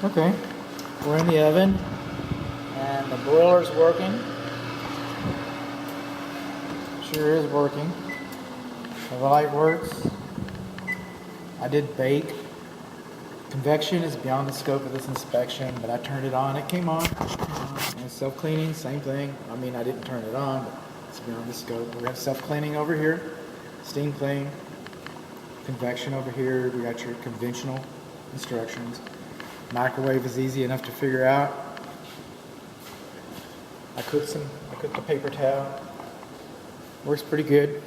Okay, we're in the oven and the broiler's working. Sure is working. The light works. I did bake. Convection is beyond the scope of this inspection, but I turned it on. It came on. And self-cleaning, same thing. I mean, I didn't turn it on, but it's beyond the scope. We have self-cleaning over here, steam clean, convection over here. We got your conventional instructions. Microwave is easy enough to figure out. I cooked the paper towel. Works pretty good.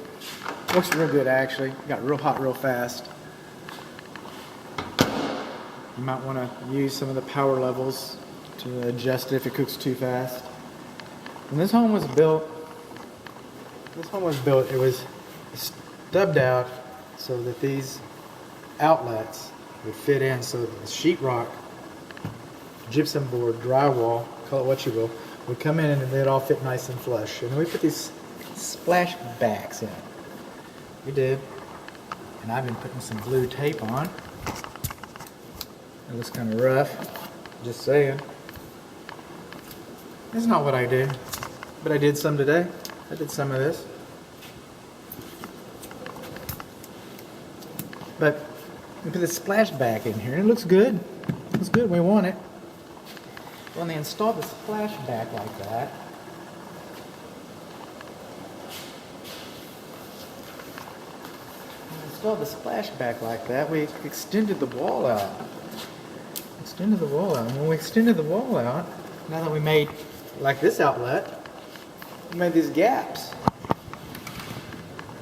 Works real good actually. Got real hot real fast. You might want to use some of the power levels to adjust it if it cooks too fast. When this home was built, it was stubbed out so that these outlets would fit in, so that the sheetrock, gypsum board, drywall, call it what you will, would come in and they'd all fit nice and flush. And we put these splash backs in. We did. And I've been putting some blue tape on. It looks kind of rough. Just saying. It's not what I did. But I did some today. I did some of this. But we put the splash back in here and it looks good. It looks good. We want it. When they install the splash back like that, we extended the wall out. And when we extended the wall out, now that we made like this outlet, we made these gaps.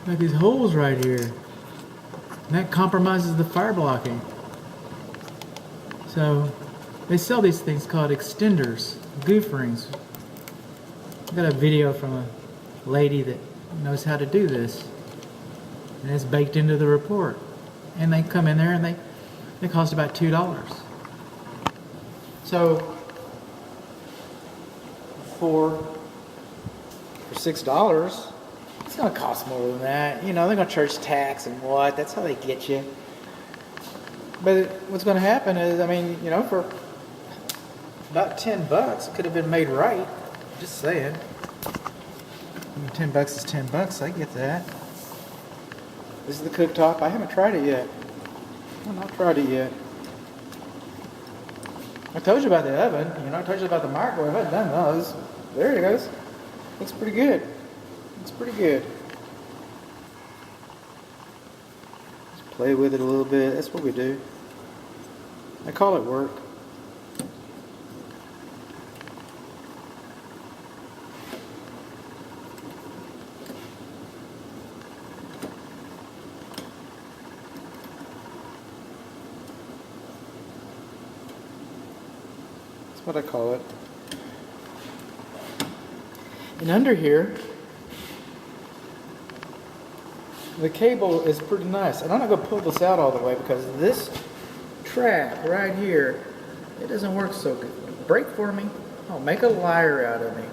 Like these holes right here. And that compromises the fire blocking. So they sell these things called extenders, goof rings. I got a video from a lady that knows how to do this. And it's baked into the report. And they come in there and they cost about $2. So for $6, it's going to cost more than that. You know, they're going to charge tax and what. That's how they get you. But what's going to happen is, I mean, you know, for about $10, it could have been made right. Just saying. I mean, $10 is $10. I get that. This is the cooktop. I haven't tried it yet. I've not tried it yet. I told you about the oven. You know, I told you about the microwave. I haven't done those. There it goes. Looks pretty good. Looks pretty good. Just play with it a little bit. That's what we do. I call it work. What I call it. And under here, the cable is pretty nice. And I'm not going to pull this out all the way because this track right here, it doesn't work so good. Break for me. Oh, make a liar out of me.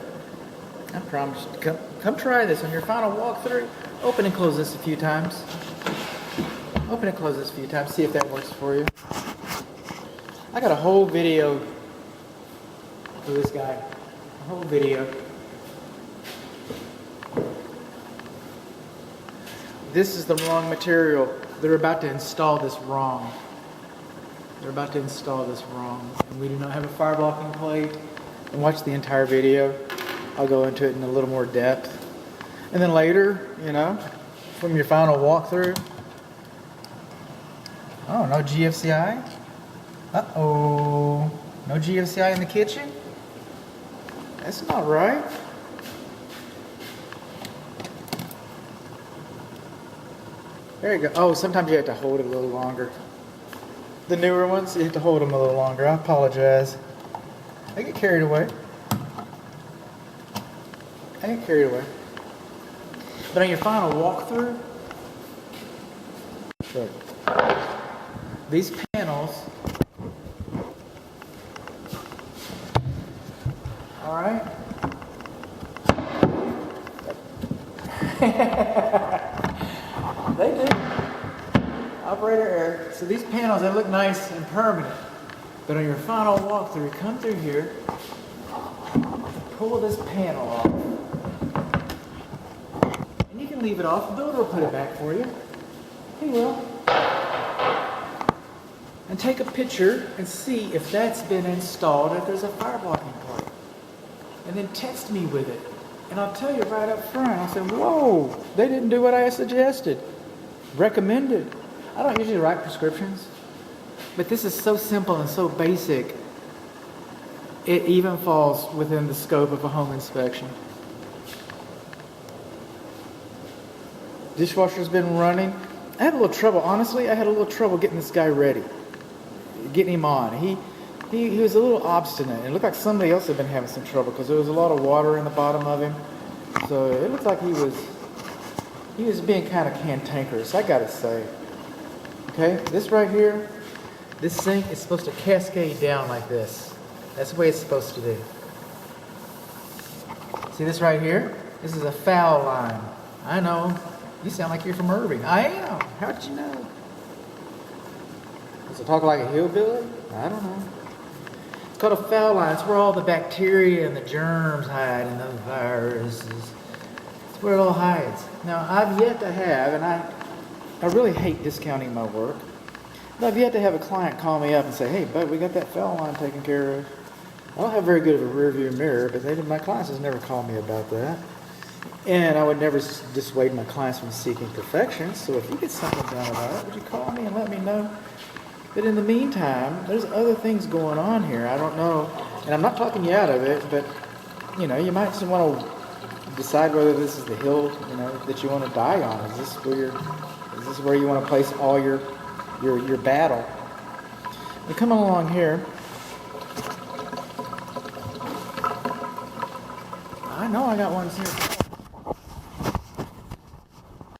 I promise you. Come try this on your final walkthrough. Open and close this a few times. Open and close this a few times. See if that works for you. I got a whole video for this guy. A whole video. This is the wrong material. They're about to install this wrong. And we do not have a fire blocking plate. And watch the entire video. I'll go into it in a little more depth. And then later, you know, from your final walkthrough. Oh, no GFCI? Uh-oh. No GFCI in the kitchen? That's not right. There you go. Oh, sometimes you have to hold it a little longer. The newer ones, you have to hold them a little longer. I apologize. I get carried away. But on your final walkthrough, look, these panels, all right? They do. Operator error. So these panels, they look nice and permanent. But on your final walkthrough, come through here, pull this panel off, and you can leave it off. The builder will put it back for you. He will. And take a picture and see if that's been installed, if there's a fire blocking plate. And then text me with it. And I'll tell you right up front, I'll say, whoa, they didn't do what I suggested. Recommended. I don't usually write prescriptions, but this is so simple and so basic, it even falls within the scope of a home inspection. Dishwasher's been running. I had a little trouble, honestly, I had a little trouble getting this guy ready. Getting him on. He was a little obstinate. It looked like somebody else had been having some trouble because there was a lot of water in the bottom of him. So it looked like he was being kind of cantankerous, I gotta say. Okay, this right here, this sink is supposed to cascade down like this. That's the way it's supposed to do. See this right here? This is a foul line. I know. You sound like you're from Irving. I am. How did you know? Does it talk like a hillbilly? I don't know. It's called a foul line. It's where all the bacteria and the germs hide and the viruses. It's where it all hides. Now, I've yet to have, and I really hate discounting my work, but I've yet to have a client call me up and say, hey, bud, we got that foul line taken care of. I don't have very good of a rear view mirror, but my clients has never called me about that. And I would never dissuade my clients from seeking perfection. So if you get something done about it, would you call me and let me know? But in the meantime, there's other things going on here. I don't know, and I'm not talking you out of it, but you know, you might just want to decide whether this is the hill, you know, that you want to die on. Is this where you want to place all your battle? You come along here. I know I got one here.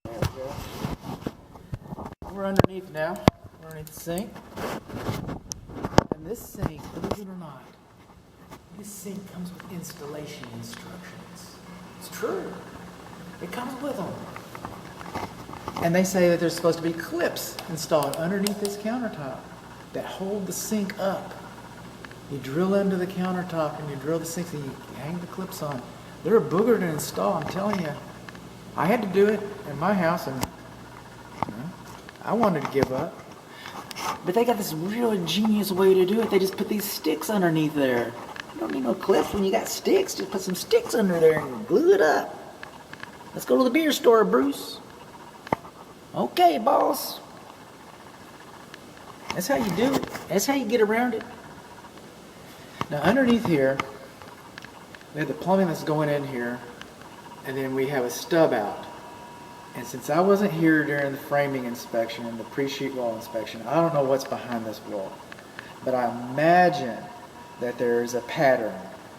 There we go. We're underneath now. We're underneath the sink. And this sink, believe it or not, this sink comes with installation instructions. It's true. It comes with them. And they say that there's supposed to be clips installed underneath this countertop that hold the sink up. You drill into the countertop and you drill the sink and you hang the clips on. They're a booger to install, I'm telling you. I had to do it in my house and I wanted to give up. But they got this real ingenious way to do it. They just put these sticks underneath there. You don't need no clips when you got sticks. Just put some sticks under there and glue it up. Let's go to the beer store, Bruce. Okay, boss. That's how you do it. That's how you get around it. Now, underneath here, we have the plumbing that's going in here, and then we have a stub out. And since I wasn't here during the framing inspection and the pre-sheet wall inspection, I don't know what's behind this wall. But I imagine that there's a pattern.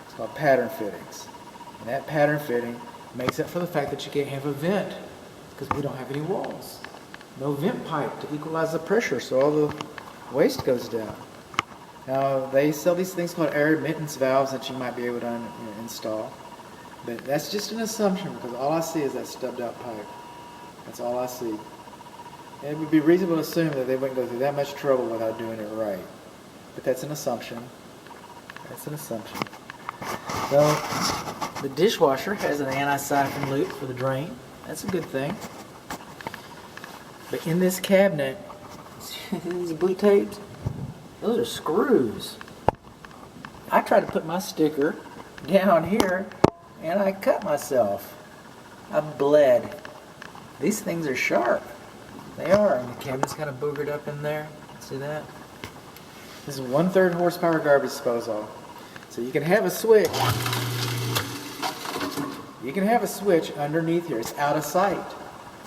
It's called pattern fittings. And that pattern fitting makes up for the fact that you can't have a vent because we don't have any walls. No vent pipe to equalize the pressure so all the waste goes down. Now, they sell these things called air admittance valves that you might be able to install. But that's just an assumption because all I see is that stubbed out pipe. That's all I see. And it would be reasonable to assume that they wouldn't go through that much trouble without doing it right. But that's an assumption. That's an assumption. So, the dishwasher has an anti-siphon loop for the drain. That's a good thing. But in this cabinet, these blue tapes, those are screws. I tried to put my sticker down here and I cut myself. I bled. These things are sharp. They are. And the cabinet's kind of boogered up in there. See that? This is 1/3 horsepower garbage disposal. So you can have a switch. You can have a switch underneath here. It's out of sight.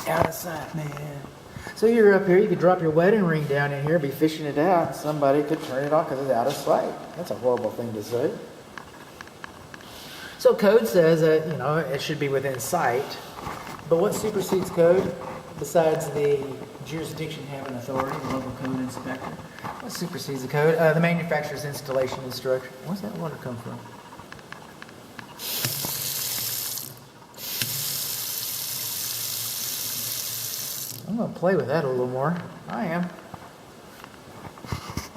Out of sight, man. So you're up here, you could drop your wedding ring down in here, be fishing it out, and somebody could turn it off because it's out of sight. That's a horrible thing to say. So code says that, you know, it should be within sight. But what supersedes code besides the jurisdiction having authority, the local code inspector? What supersedes the code? The manufacturer's installation instruction. Where's that water come from? I'm going to play with that a little more. I am.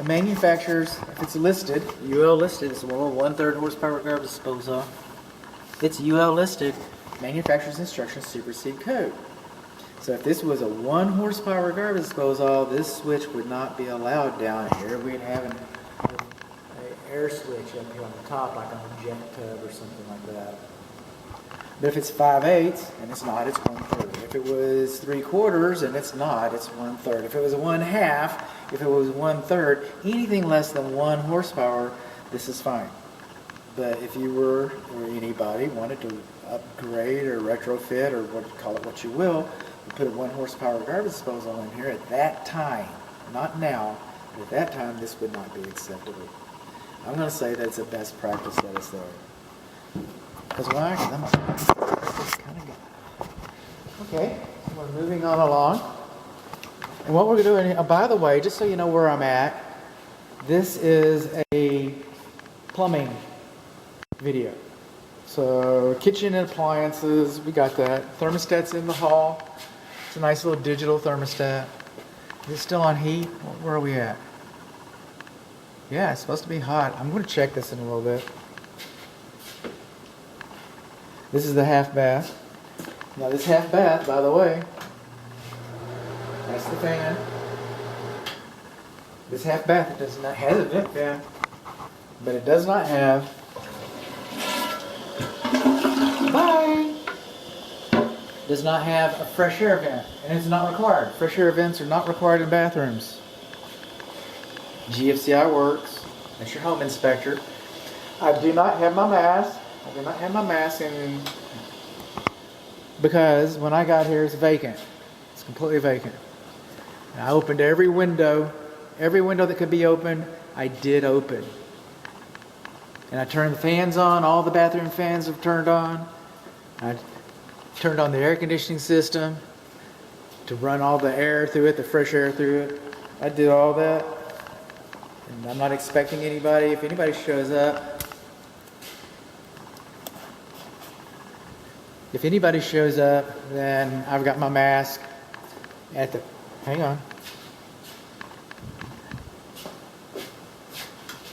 The manufacturers, if it's listed, UL listed, it's a 1/3 horsepower garbage disposal. It's UL listed. Manufacturer's instructions supersede code. So if this was a 1 horsepower garbage disposal, this switch would not be allowed down here. We'd have an air switch up here on the top, like on a jet tub or something like that. But if it's 5/8 and it's not, it's 1/3. If it was 3/4 and it's not, it's 1/3. If it was a 1/2, if it was 1/3, anything less than 1 horsepower, this is fine. But if you were, or anybody wanted to upgrade or retrofit or call it what you will, put a 1 horsepower garbage disposal in here at that time, not now, but at that time, this would not be acceptable. I'm going to say that it's a best practice that it's there. Because why? Because I'm a practice kind of guy. Okay, we're moving on along. And what we're doing, by the way, just so you know where I'm at, this is a plumbing video. So kitchen and appliances, we got that. Thermostat's in the hall. It's a nice little digital thermostat. Is it still on heat? Where are we at? Yeah, it's supposed to be hot. I'm going to check this in a little bit. This is the half bath. Now this half bath, by the way, that's the fan. This half bath, it does not have a vent fan, but it does not have. Bye. Does not have a fresh air vent, and it's not required. Fresh air vents are not required in bathrooms. GFCI works. That's your home inspector. I do not have my mask. I do not have my mask in because when I got here, it's vacant. It's completely vacant. And I opened every window that could be opened. I did open, and I turned the fans on. All the bathroom fans have turned on. I turned on the air conditioning system to run all the air through it, the fresh air through it. I did all that. And I'm not expecting anybody. If anybody shows up, then I've got my mask at the, hang on.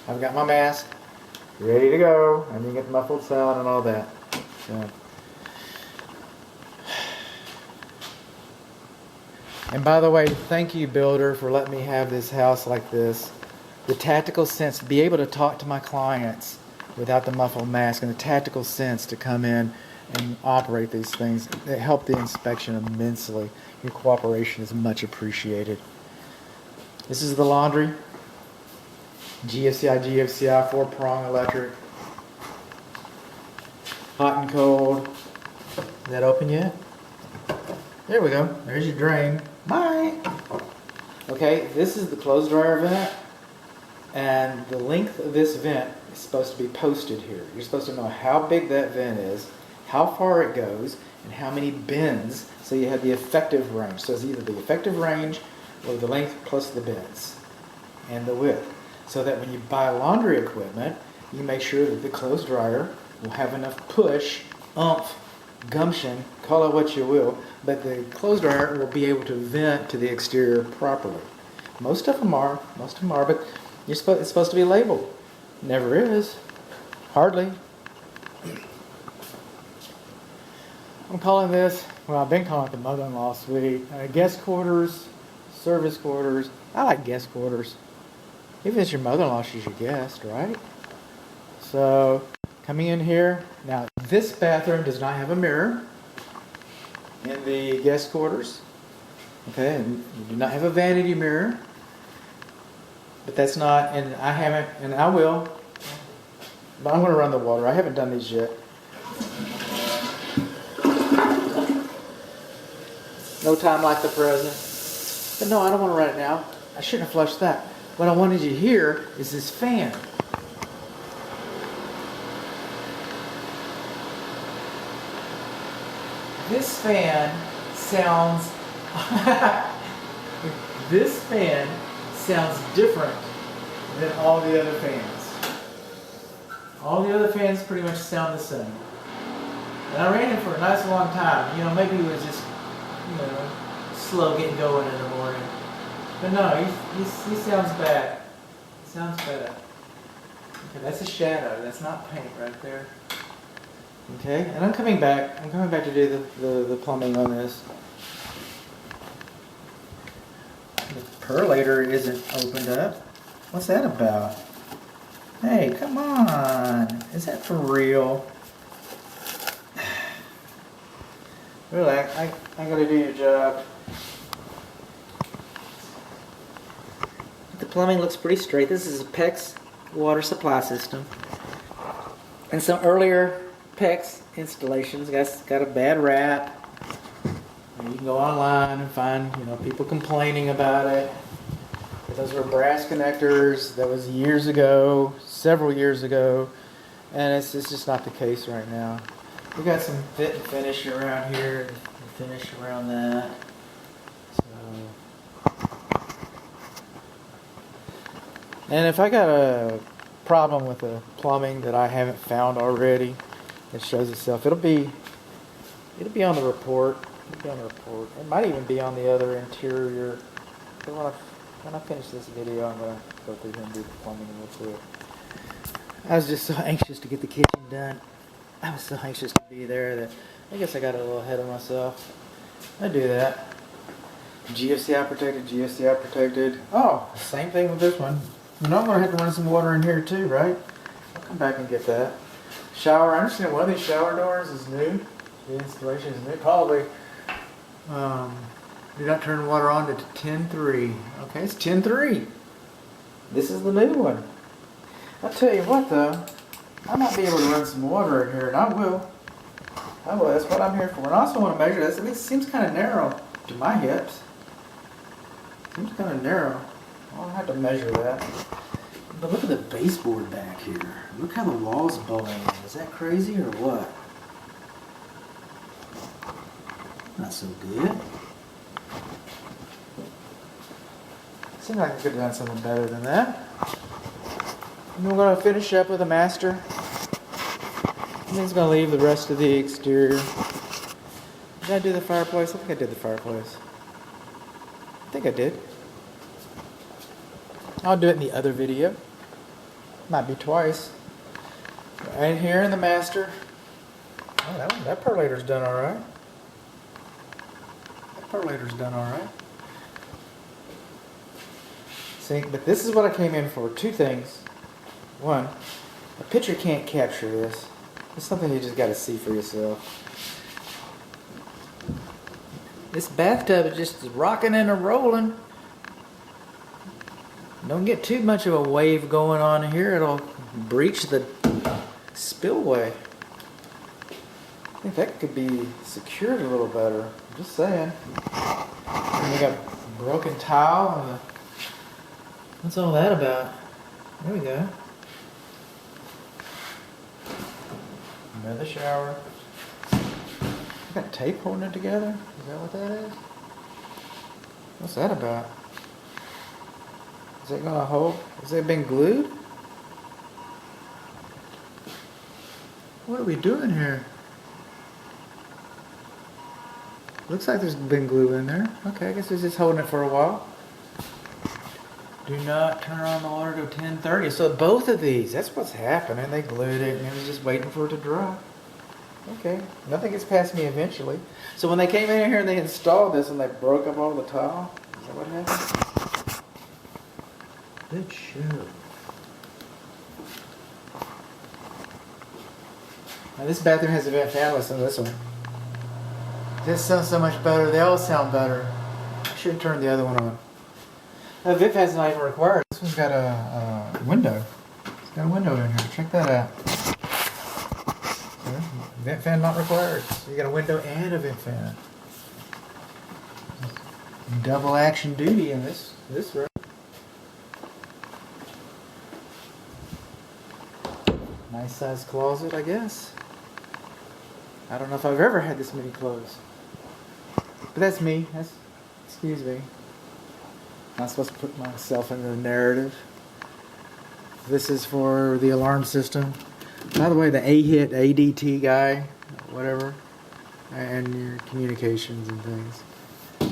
I've got my mask ready to go. And you get the muffled sound and all that. So. And by the way, thank you, builder, for letting me have this house like this. The tactical sense to be able to talk to my clients without the muffled mask, and the tactical sense to come in and operate these things, it helped the inspection immensely. Your cooperation is much appreciated. This is the laundry. GFCI, 4-prong electric. Hot and cold. Is that open yet? There we go. There's your drain. Bye. Okay, this is the clothes dryer vent. And the length of this vent is supposed to be posted here. You're supposed to know how big that vent is, how far it goes, and how many bends, so you have the effective range. So it's either the effective range or the length plus the bends and the width. So that when you buy laundry equipment, you make sure that the clothes dryer will have enough push, oomph, gumption, call it what you will, but the clothes dryer will be able to vent to the exterior properly. Most of them are, but it's supposed to be labeled. Never is. Hardly. I'm calling this, well, I've been calling it the mother-in-law suite. Guest quarters, service quarters. I like guest quarters. Even if it's your mother-in-law, she's your guest, right? So, coming in here. Now, this bathroom does not have a mirror in the guest quarters. Okay, and you do not have a vanity mirror. But that's not, and I haven't, and I will, but I'm going to run the water. I haven't done these yet. No time like the present. But no, I don't want to run it now. I shouldn't have flushed that. What I wanted you to hear is this fan. This fan sounds, this fan sounds different than all the other fans. All the other fans pretty much sound the same. And I ran him for a nice long time. You know, maybe he was just, slow getting going in the morning. But no, he sounds bad. Sounds better. Okay, that's a shadow. That's not paint right there. Okay, and I'm coming back. I'm coming back to do the plumbing on this. The perlator isn't opened up. What's that about? Hey, come on. Is that for real? Really, I gotta do your job. The plumbing looks pretty straight. This is a PEX water supply system. And some earlier PEX installations got a bad rap. You can go online and find, people complaining about it. But those were brass connectors. That was years ago, several years ago, and it's just not the case right now. We got some fit and finish around here, and finish around that. So, and if I got a problem with the plumbing that I haven't found already, it shows itself. It'll be on the report. It might even be on the other interior. So when I finish this video, I'm gonna go through here and do the plumbing real quick. I was just so anxious to get the kitchen done. I was so anxious to be there that I guess I got a little ahead of myself. I do that. GFCI protected. Oh, same thing with this one. I'm gonna have to run some water in here too, right? I'll come back and get that. Shower. I understand one of these shower doors is new. The installation is new. Probably. Do not turn water on to 10.3. Okay, it's 10.3. This is the new one. I'll tell you what though, I might be able to run some water in here, and I will. That's what I'm here for. And I also want to measure this. It seems kind of narrow to my hips. Seems kind of narrow. I'll have to measure that. But look at the baseboard back here. Look how the wall's bowing in. Is that crazy or what? Not so good. Seems like I could have done something better than that. And we're going to finish up with a master. And then it's going to leave the rest of the exterior. Did I do the fireplace? I think I did the fireplace. I think I did. I'll do it in the other video. Might be twice. Right here in the master. Oh, that perlator's done alright. Perlator's done alright. See, but this is what I came in for. Two things. One, a picture can't capture this. It's something you just got to see for yourself. This bathtub is just rocking and a rolling. Don't get too much of a wave going on here. It'll breach the spillway. I think that could be secured a little better. I'm just saying. And we got broken tile. What's all that about? There we go. Another shower. I got tape holding it together. Is that what that is? What's that about? Is it gonna hold? Has it been glued? What are we doing here? Looks like there's been glue in there. Okay, I guess it's just holding it for a while. Do not turn on the water to 10:30. So both of these, that's what's happening. They glued it and it was just waiting for it to dry. Okay, nothing gets past me eventually. So when they came in here and they installed this and they broke up all the tile, is that what happened? Good show. Now this bathroom has a vent fan. Listen to this one. This sounds so much better. They all sound better. I should turn the other one on. The vent fan's not even required. This one's got a window. It's got a window in here. Check that out. Vent fan not required. So you got a window and a vent fan. Double action duty in this room. Nice size closet, I guess. I don't know if I've ever had this many clothes. But that's me. Excuse me. I'm not supposed to put myself into the narrative. This is for the alarm system. By the way, the AHIT, ADT guy, whatever, and your communications and things.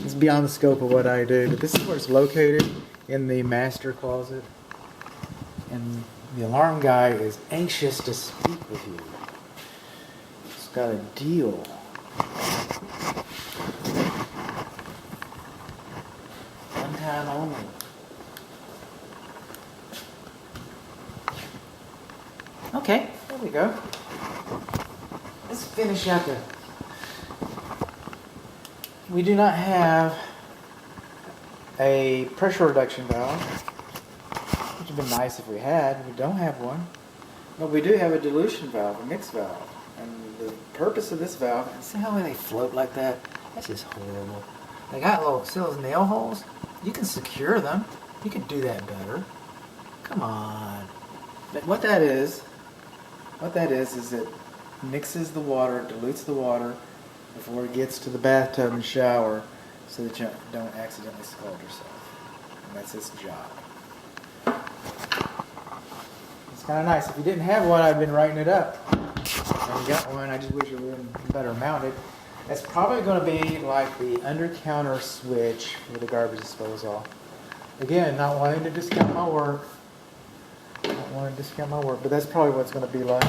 It's beyond the scope of what I do, but this is where it's located, in the master closet. and the alarm guy is anxious to speak with you. He's got a deal. One time only. Okay, there we go. Let's finish out the... We do not have a pressure reduction valve, which would have been nice if we had. We don't have one. But we do have a dilution valve, a mix valve. And the purpose of this valve, and see how they float like that? That's just horrible. They got those nail holes. You can secure them. You can do that better. Come on. But what that is it mixes the water, dilutes the water before it gets to the bathtub and shower so that you don't accidentally scald yourself. And that's its job. It's kind of nice. If you didn't have one, I'd been writing it up. And you got one, I just wish it would have been better mounted. It's probably going to be like the under-counter switch for the garbage disposal. Again, not wanting to discount my work. But that's probably what it's going to be like.